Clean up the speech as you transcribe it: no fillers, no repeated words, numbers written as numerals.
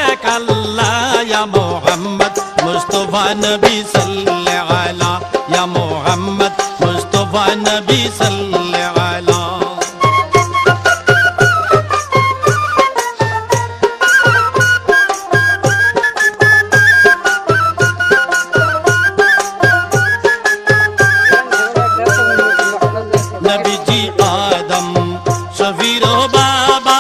এক আল্লাহ ইয়া মোহাম্মদ মুস্তাফা নবী সাল্লাল্লাহু আলা ইয়া মোহাম্মদ মুস্তাফা নবী সাল্লাল্লাহু আলা नबी जी आदम शफीरो बाबा